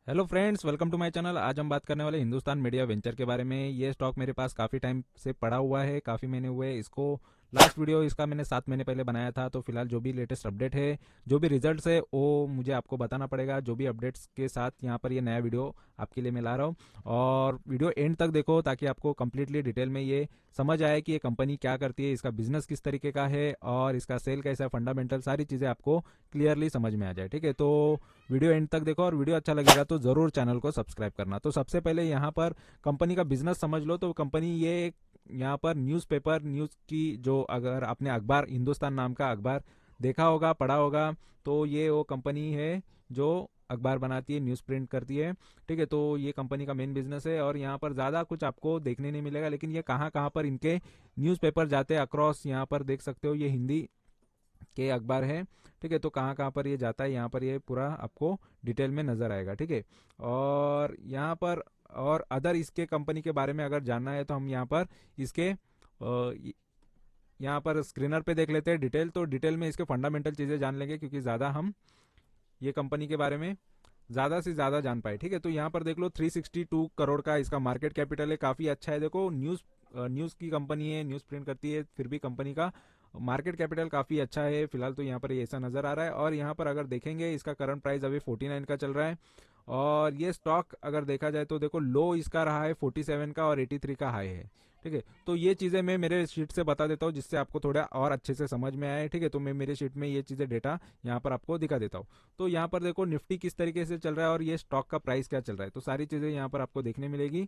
Hello friends, welcome to my channel. आज हम बात करने वाले हिंदुस्तान मीडिया वेंचर के बारे में। ये स्टॉक मेरे पास काफ़ी टाइम से पड़ा हुआ है, काफ़ी महीने हुए इसको। लास्ट वीडियो इसका मैंने 7 महीने पहले बनाया था। तो फिलहाल जो भी लेटेस्ट अपडेट है, जो भी रिजल्ट्स है, वो मुझे आपको बताना पड़ेगा। जो भी अपडेट्स के साथ यहाँ पर ये नया वीडियो आपके लिए मैं ला रहा हूँ। और वीडियो एंड तक देखो ताकि आपको कंप्लीटली डिटेल में ये समझ आए कि ये कंपनी क्या करती है, इसका बिजनेस किस तरीके का है और इसका सेल कैसा है, फंडामेंटल सारी चीज़ें आपको क्लियरली समझ में आ जाए। ठीक है, तो वीडियो एंड तक देखो और वीडियो अच्छा लगेगा तो ज़रूर चैनल को सब्सक्राइब करना। तो सबसे पहले यहाँ पर कंपनी का बिजनेस समझ लो। तो कंपनी ये यहाँ पर न्यूज़पेपर न्यूज़ की, जो अगर आपने अखबार हिंदुस्तान नाम का अखबार देखा होगा, पढ़ा होगा, तो ये वो कंपनी है जो अखबार बनाती है, न्यूज़ प्रिंट करती है। ठीक है, तो ये कंपनी का मेन बिजनेस है और यहाँ पर ज़्यादा कुछ आपको देखने नहीं मिलेगा। लेकिन ये कहाँ कहाँ पर इनके न्यूज़पेपर जाते हैं अक्रॉस, यहाँ पर देख सकते हो, ये हिंदी के अखबार है। ठीक है, तो कहाँ कहाँ पर ये जाता है, यहाँ पर ये पूरा आपको डिटेल में नज़र आएगा। ठीक है, और यहाँ पर और अदर इसके कंपनी के बारे में अगर जानना है तो हम यहाँ पर इसके यहाँ पर स्क्रीनर पे देख लेते हैं डिटेल। तो डिटेल में इसके फंडामेंटल चीज़ें जान लेंगे क्योंकि ज़्यादा हम ये कंपनी के बारे में ज़्यादा से ज़्यादा जान पाए। ठीक है, तो यहाँ पर देख लो 362 करोड़ का इसका मार्केट कैपिटल है, काफ़ी अच्छा है। देखो न्यूज़ की कंपनी है, न्यूज़ प्रिंट करती है, फिर भी कंपनी का मार्केट कैपिटल काफ़ी अच्छा है। फिलहाल तो यहाँ पर ये ऐसा नज़र आ रहा है। और यहाँ पर अगर देखेंगे इसका करंट प्राइस अभी 49 का चल रहा है। और ये स्टॉक अगर देखा जाए तो देखो लो इसका रहा है 47 का और 83 का हाई है। ठीक है, तो ये चीज़ें मैं मेरे शीट से बता देता हूँ जिससे आपको थोड़ा और अच्छे से समझ में आए। ठीक है, तो मैं मेरे शीट में ये चीज़ें डेटा यहाँ पर आपको दिखा देता हूँ। तो यहाँ पर देखो निफ्टी किस तरीके से चल रहा है और ये स्टॉक का प्राइस क्या चल रहा है, तो सारी चीज़ें यहाँ पर आपको देखने मिलेगी।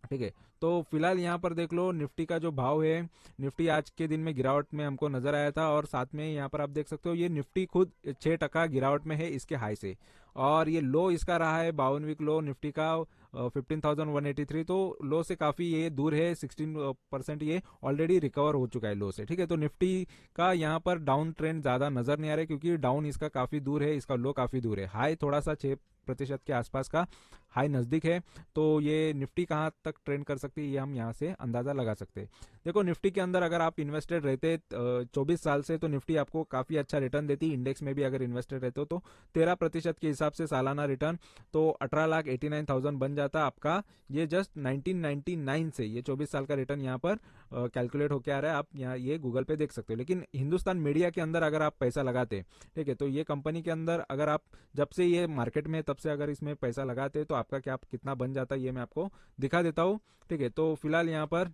ठीक है, तो फिलहाल यहाँ पर देख लो निफ्टी का जो भाव है, निफ्टी आज के दिन में गिरावट में हमको नजर आया था। और साथ में यहाँ पर आप देख सकते हो ये निफ्टी खुद 6% गिरावट में है इसके हाई से। और ये लो इसका रहा है 52 वीक लो निफ्टी का 15,183। तो लो से काफ़ी ये दूर है, 16% ये ऑलरेडी रिकवर हो चुका है लो से। ठीक है, तो निफ्टी का यहाँ पर डाउन ट्रेंड ज़्यादा नज़र नहीं आ रहा है क्योंकि डाउन इसका काफ़ी दूर है, इसका लो काफ़ी दूर है। हाई थोड़ा सा 6% के आसपास का हाई नज़दीक है। तो ये निफ्टी कहाँ तक ट्रेंड कर सकती है ये हम यहाँ से अंदाज़ा लगा सकते हैं। देखो निफ्टी के अंदर अगर आप इन्वेस्टेड रहते 24 साल से, तो निफ्टी आपको काफ़ी अच्छा रिटर्न देती। इंडेक्स में भी अगर इन्वेस्टेड रहते हो तो 13% के हिसाब से सालाना रिटर्न, तो 18,89,000 बन जाता आपका। ये जस्ट 1999 से ये 24 साल का रिटर्न यहाँ पर कैलकुलेट होकर आ रहा है। आप यहाँ ये गूगल पे देख सकते हो। लेकिन हिंदुस्तान मीडिया के अंदर अगर आप पैसा लगाते, ठीक है, तो ये कंपनी के अंदर अगर आप जब से ये मार्केट में तब से अगर इसमें पैसा लगाते तो आपका क्या कितना बन जाता है ये मैं आपको दिखा देता हूँ। ठीक है, तो फिलहाल यहाँ पर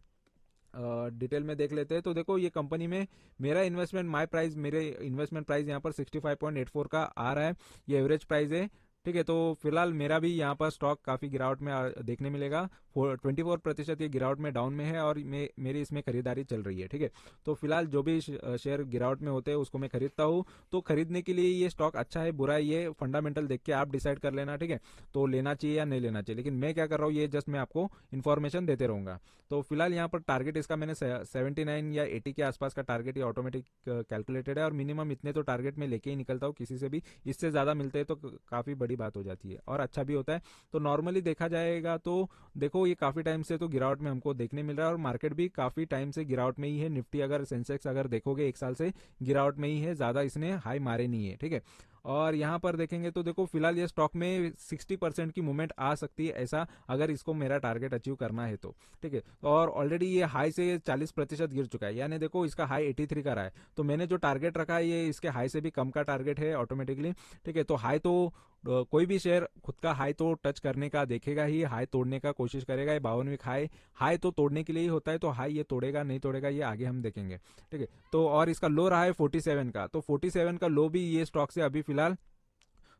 डिटेल में देख लेते हैं। तो देखो ये कंपनी में मेरा इन्वेस्टमेंट मेरे इन्वेस्टमेंट प्राइस यहाँ पर 65.84 का आ रहा है, ये एवरेज प्राइस है। ठीक है, तो फिलहाल मेरा भी यहाँ पर स्टॉक काफ़ी गिरावट में देखने मिलेगा। 24% ये गिरावट में डाउन में है और मेरी इसमें खरीदारी चल रही है। ठीक है, तो फिलहाल जो भी शेयर गिरावट में होते हैं उसको मैं खरीदता हूँ। तो खरीदने के लिए ये स्टॉक अच्छा है बुरा है ये फंडामेंटल देख के आप डिसाइड कर लेना। ठीक है, तो लेना चाहिए या नहीं लेना चाहिए, लेकिन मैं क्या कर रहा हूँ ये जस्ट मैं आपको इन्फॉर्मेशन देते रहूँगा। तो फिलहाल यहाँ पर टारगेट इसका मैंने 79 या 80 के आसपास का टारगेट ये ऑटोमेटिक कैलकुलेटेड है और मिनिमम इतने तो टारगेट में लेके ही निकलता हूँ किसी से भी। इससे ज़्यादा मिलते हैं तो काफ़ी बड़ी बात हो जाती है और अच्छा भी होता है। तो नॉर्मली देखा जाएगा तो देखो ये काफ़ी टाइम से तो गिरावट में हमको देखने मिल रहा है और मार्केट भी काफ़ी टाइम से गिरावट में ही है। निफ्टी अगर सेंसेक्स अगर देखोगे 1 साल से गिरावट में ही है, ज़्यादा इसने हाई मारे नहीं है। ठीक है, और यहाँ पर देखेंगे तो देखो फिलहाल ये स्टॉक में 60% की मूवमेंट आ सकती है, ऐसा अगर इसको मेरा टारगेट अचीव करना है तो। ठीक है, और ऑलरेडी ये हाई से 40% गिर चुका है, यानी देखो इसका हाई 83 का रहा है। तो मैंने जो टारगेट रखा है ये इसके हाई से भी कम का टारगेट है ऑटोमेटिकली। ठीक है, तो हाई तो कोई भी शेयर खुद का हाई तो टच करने का देखेगा ही, हाई तोड़ने का कोशिश करेगा। ये 52 हाई हाई तो तोड़ने के लिए ही होता है, तो हाई ये तोड़ेगा नहीं तोड़ेगा ये आगे हम देखेंगे। ठीक है, तो और इसका लो रहा है 47 का, तो 47 का लो भी ये स्टॉक से अभी फिलहाल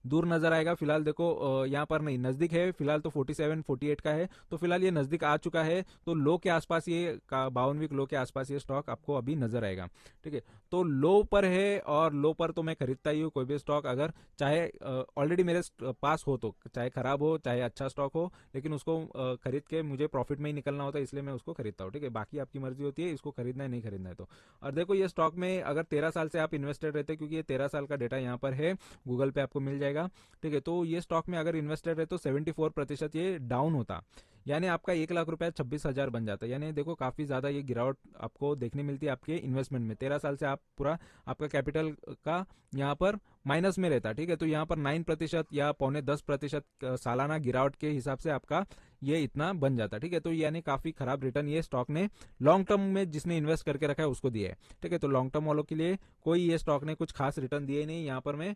दूर नजर आएगा। फिलहाल देखो यहाँ पर नहीं, नजदीक है फिलहाल, तो 47 48 का है, तो फिलहाल ये नजदीक आ चुका है। तो लो के आसपास ये 52 वीक लो के आसपास ये स्टॉक आपको अभी नजर आएगा। ठीक है, तो लो पर है और लो पर तो मैं खरीदता ही हूँ कोई भी स्टॉक, अगर चाहे ऑलरेडी मेरे पास हो, तो चाहे खराब हो चाहे अच्छा स्टॉक हो, लेकिन उसको खरीद के मुझे प्रॉफिट में ही निकलना होता है, इसलिए मैं उसको खरीदता हूँ। ठीक है, बाकी आपकी मर्जी होती है इसको खरीदना है नहीं खरीदना है तो। और देखो ये स्टॉक में अगर 13 साल से आप इन्वेस्टेड रहते, क्योंकि ये 13 साल का डेटा यहाँ पर है, गूगल पे आपको मिल जाएगा। ठीक है, तो ये स्टॉक में अगर इन्वेस्टेड है तो 74% ये डाउन होता, यानी आपका 1 लाख रुपया 26,000 बन जाता है। यानी देखो काफ़ी ज़्यादा ये गिरावट आपको देखने मिलती है आपके इन्वेस्टमेंट में। 13 साल से आप पूरा आपका कैपिटल का यहाँ पर माइनस में रहता है, ठीक है। तो यहाँ पर 9% या पौने 10% सालाना गिरावट के हिसाब से आपका ये इतना बन जाता है, ठीक है। तो यानी काफ़ी खराब रिटर्न ये स्टॉक ने लॉन्ग टर्म में जिसने इन्वेस्ट करके रखा है उसको दिया है, ठीक है। तो लॉन्ग टर्म वालों के लिए कोई ये स्टॉक ने कुछ खास रिटर्न दिए नहीं। यहाँ पर मैं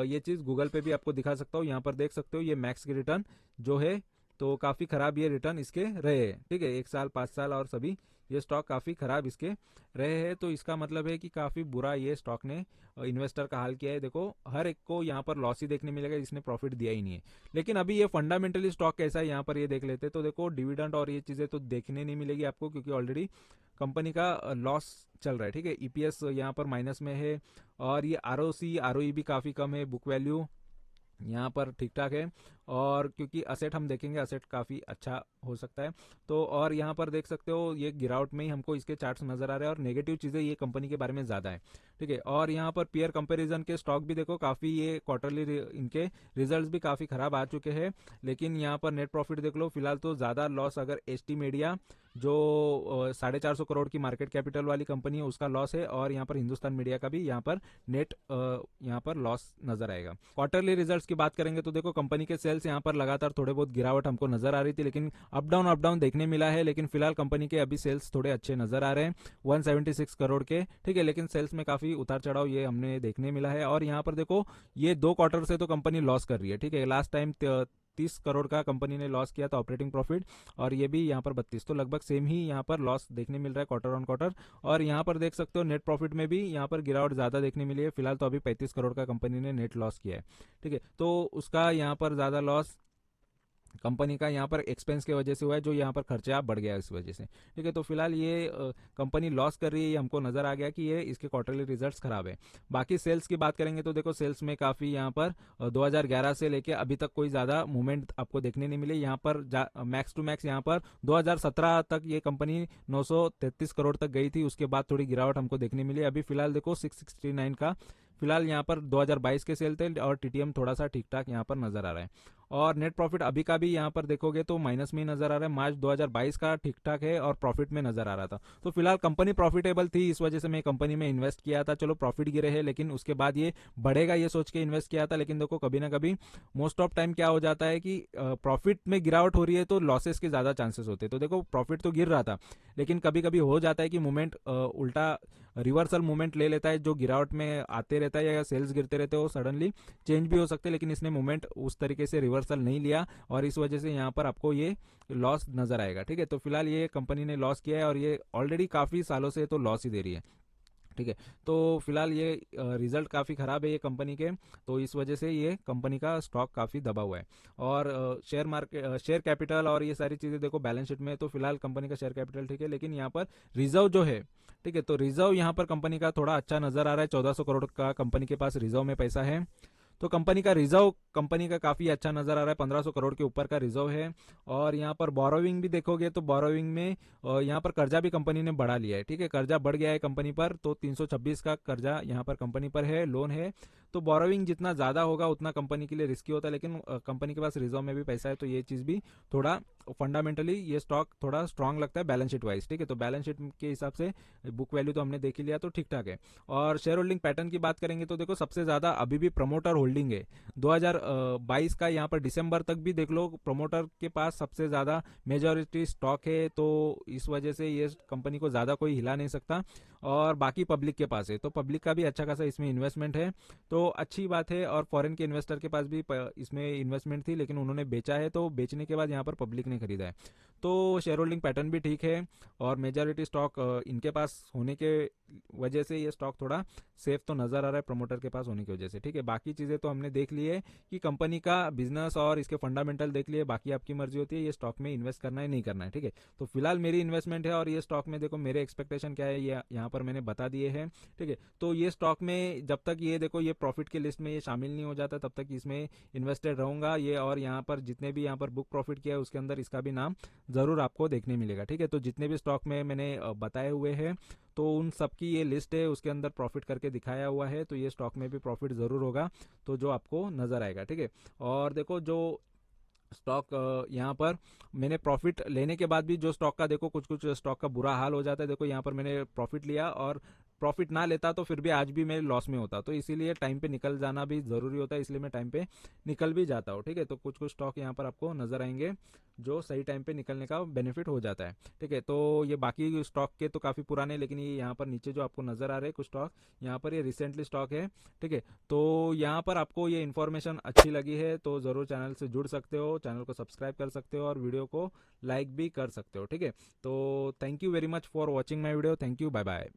ये चीज़ गूगल पे भी आपको दिखा सकता हूँ, यहाँ पर देख सकते हो ये मैक्स की रिटर्न जो है, तो काफ़ी ख़राब ये रिटर्न इसके रहे हैं, ठीक है। 1 साल, 5 साल और सभी ये स्टॉक काफ़ी ख़राब इसके रहे हैं। तो इसका मतलब है कि काफ़ी बुरा ये स्टॉक ने इन्वेस्टर का हाल किया है। देखो हर एक को यहाँ पर लॉस ही देखने मिलेगा, इसने प्रॉफिट दिया ही नहीं है। लेकिन अभी ये फंडामेंटली स्टॉक कैसा है यहाँ पर ये देख लेते हैं। तो देखो डिविडेंड और ये चीज़ें तो देखने नहीं मिलेगी आपको, क्योंकि ऑलरेडी कंपनी का लॉस चल रहा है, ठीक है। ईपीएस यहाँ पर माइनस में है, और ये आरओसी आरओई भी काफ़ी कम है, बुक वैल्यू यहाँ पर ठीक ठाक है। और क्योंकि असेट हम देखेंगे, असेट काफ़ी अच्छा हो सकता है। तो और यहाँ पर देख सकते हो ये गिरावट में ही हमको इसके चार्ट्स नज़र आ रहे हैं, और नेगेटिव चीज़ें ये कंपनी के बारे में ज़्यादा है, ठीक है। और यहाँ पर पीयर कंपैरिजन के स्टॉक भी देखो काफ़ी ये क्वार्टरली इनके रिजल्ट्स भी काफ़ी ख़राब आ चुके हैं। लेकिन यहाँ पर नेट प्रॉफिट देख लो, फिलहाल तो ज़्यादा लॉस अगर एसटी मीडिया जो 450 करोड़ की मार्केट कैपिटल वाली कंपनी है उसका लॉस है, और यहाँ पर हिंदुस्तान मीडिया का भी यहाँ पर नेट यहाँ पर लॉस नजर आएगा। क्वार्टरली रिजल्ट्स की बात करेंगे तो देखो कंपनी के सेल्स यहाँ पर लगातार थोड़े बहुत गिरावट हमको नजर आ रही थी, लेकिन अप डाउन देखने मिला है। लेकिन फिलहाल कंपनी के अभी सेल्स थोड़े अच्छे नजर आ रहे हैं, 176 करोड़ के, ठीक है। लेकिन सेल्स में काफी उतार चढ़ाव ये हमने देखने मिला है। और यहाँ पर देखो ये 2 क्वार्टर से तो कंपनी लॉस कर रही है, ठीक है। लास्ट टाइम 30 करोड़ का कंपनी ने लॉस किया था ऑपरेटिंग प्रॉफिट, और ये भी यहाँ पर 32, तो लगभग सेम ही यहाँ पर लॉस देखने मिल रहा है क्वार्टर ऑन क्वार्टर। और यहाँ पर देख सकते हो नेट प्रॉफिट में भी यहाँ पर गिरावट ज़्यादा देखने मिली है। फिलहाल तो अभी 35 करोड़ का कंपनी ने नेट लॉस किया है, ठीक है। तो उसका यहाँ पर ज़्यादा लॉस कंपनी का यहाँ पर एक्सपेंस की वजह से हुआ है, जो यहाँ पर खर्चा बढ़ गया है इस वजह से, ठीक है। तो फिलहाल ये कंपनी लॉस कर रही है, ये हमको नजर आ गया कि ये इसके क्वार्टरली रिजल्ट्स खराब है। बाकी सेल्स की बात करेंगे तो देखो सेल्स में काफ़ी यहाँ पर 2011 से लेके अभी तक कोई ज़्यादा मूवमेंट आपको देखने नहीं मिले। यहाँ पर मैक्स टू मैक्स यहाँ पर 2017 तक ये कंपनी 933 करोड़ तक गई थी, उसके बाद थोड़ी गिरावट हमको देखने मिली। अभी फिलहाल देखो 669 का फिलहाल यहाँ पर 2022 के सेल थे, और टीटीएम थोड़ा सा ठीक ठाक यहाँ पर नजर आ रहा है। और नेट प्रॉफिट अभी का भी यहाँ पर देखोगे तो माइनस में ही नजर आ रहा है। मार्च 2022 का ठीक ठाक है और प्रॉफिट में नजर आ रहा था। तो फिलहाल कंपनी प्रॉफिटेबल थी, इस वजह से मैं कंपनी में इन्वेस्ट किया था। चलो प्रॉफिट गिरे है, लेकिन उसके बाद ये बढ़ेगा ये सोच के इन्वेस्ट किया था। लेकिन देखो कभी ना कभी मोस्ट ऑफ टाइम क्या हो जाता है कि प्रॉफिट में गिरावट हो रही है तो लॉसेस के ज्यादा चांसेस होते हैं। तो देखो प्रॉफिट तो गिर रहा था, लेकिन कभी कभी हो जाता है कि मूवमेंट उल्टा रिवर्सल मूवमेंट ले लेता है, जो गिरावट में आते रहता है या सेल्स गिरते रहते हो सडनली चेंज भी हो सकते हैं। लेकिन इसने मूवमेंट उस तरीके से रिवर्सल नहीं लिया, और इस वजह से यहाँ पर आपको ये लॉस नजर आएगा, ठीक है। तो फिलहाल ये कंपनी ने लॉस किया है, और ये ऑलरेडी काफी सालों से तो लॉस ही दे रही है, ठीक है। तो फिलहाल ये रिजल्ट काफ़ी ख़राब है ये कंपनी के, तो इस वजह से ये कंपनी का स्टॉक काफ़ी दबा हुआ है। और शेयर मार्केट, शेयर कैपिटल और ये सारी चीज़ें देखो बैलेंस शीट में, तो फिलहाल कंपनी का शेयर कैपिटल ठीक है, लेकिन यहाँ पर रिजर्व जो है, ठीक है, तो रिजर्व यहाँ पर कंपनी का थोड़ा अच्छा नज़र आ रहा है। 1400 करोड़ का कंपनी के पास रिजर्व में पैसा है। तो कंपनी का रिजर्व कंपनी का काफ़ी अच्छा नज़र आ रहा है, 1500 करोड़ के ऊपर का रिजर्व है। और यहाँ पर बोरोविंग भी देखोगे तो बोरोविंग में यहाँ पर कर्जा भी कंपनी ने बढ़ा लिया है, ठीक है। कर्जा बढ़ गया है कंपनी पर, तो 326 का कर्जा यहाँ पर कंपनी पर है, लोन है। तो बोरोविंग जितना ज़्यादा होगा उतना कंपनी के लिए रिस्की होता है, लेकिन कंपनी के पास रिजर्व में भी पैसा है, तो ये चीज़ भी थोड़ा फंडामेंटली ये स्टॉक थोड़ा स्ट्रांग लगता है बैलेंस शीट वाइज, ठीक है। तो बैलेंस शीट के हिसाब से बुक वैल्यू तो हमने देख ही लिया, तो ठीक ठाक है। और शेयर होल्डिंग पैटर्न की बात करेंगे तो देखो सबसे ज़्यादा अभी भी प्रमोटर होल्डिंग है। 2022 का यहाँ पर दिसंबर तक भी देख लो, प्रमोटर के पास सबसे ज़्यादा मेजॉरिटी स्टॉक है, तो इस वजह से ये कंपनी को ज़्यादा कोई हिला नहीं सकता। और बाकी पब्लिक के पास है, तो पब्लिक का भी अच्छा खासा इसमें इन्वेस्टमेंट है, तो अच्छी बात है। और फॉरेन के इन्वेस्टर के पास भी इसमें इन्वेस्टमेंट थी, लेकिन उन्होंने बेचा है, तो बेचने के बाद यहाँ पर पब्लिक ने खरीदा है। तो शेयर होल्डिंग पैटर्न भी ठीक है, और मेजॉरिटी स्टॉक इनके पास होने के वजह से ये स्टॉक थोड़ा सेफ तो नज़र आ रहा है प्रमोटर के पास होने की वजह से, ठीक है। बाकी चीज़ें तो हमने देख ली है कि कंपनी का बिजनेस और इसके फंडामेंटल देख लिए, बाकी आपकी मर्जी होती है ये स्टॉक में इन्वेस्ट करना है नहीं करना है, ठीक है। तो फिलहाल मेरी इन्वेस्टमेंट है, और ये स्टॉक में देखो मेरे एक्सपेक्टेशन क्या है ये यहाँ पर मैंने बता दिए हैं, ठीक है। तो ये स्टॉक में जब तक ये देखो ये प्रॉफिट की लिस्ट में ये शामिल नहीं हो जाता तब तक इसमें इन्वेस्टेड रहूंगा ये। और यहाँ पर जितने भी यहाँ पर बुक प्रॉफिट किया है उसके अंदर इसका भी नाम जरूर आपको देखने मिलेगा, ठीक है। तो जितने भी स्टॉक में मैंने बताए हुए हैं तो उन सब की ये लिस्ट है, उसके अंदर प्रॉफिट करके दिखाया हुआ है, तो ये स्टॉक में भी प्रॉफिट जरूर होगा, तो जो आपको नजर आएगा, ठीक है। और देखो जो स्टॉक यहाँ पर मैंने प्रॉफिट लेने के बाद भी जो स्टॉक का देखो कुछ कुछ स्टॉक का बुरा हाल हो जाता है। देखो यहाँ पर मैंने प्रॉफिट लिया और प्रॉफिट ना लेता तो फिर भी आज भी मैं लॉस में होता। तो इसीलिए टाइम पे निकल जाना भी ज़रूरी होता है, इसलिए मैं टाइम पे निकल भी जाता हूँ। ठीक है, तो कुछ कुछ स्टॉक यहाँ पर आपको नजर आएंगे जो सही टाइम पे निकलने का बेनिफिट हो जाता है। ठीक है, तो ये बाकी स्टॉक के तो काफ़ी पुराने, लेकिन ये यहाँ पर नीचे जो आपको नजर आ रहे हैं कुछ स्टॉक, यहाँ पर ये रिसेंटली स्टॉक है। ठीक है, तो यहाँ पर आपको ये इन्फॉर्मेशन अच्छी लगी है तो ज़रूर चैनल से जुड़ सकते हो, चैनल को सब्सक्राइब कर सकते हो और वीडियो को लाइक भी कर सकते हो। ठीक है, तो thank you very much for watching my video. Thank you, bye bye.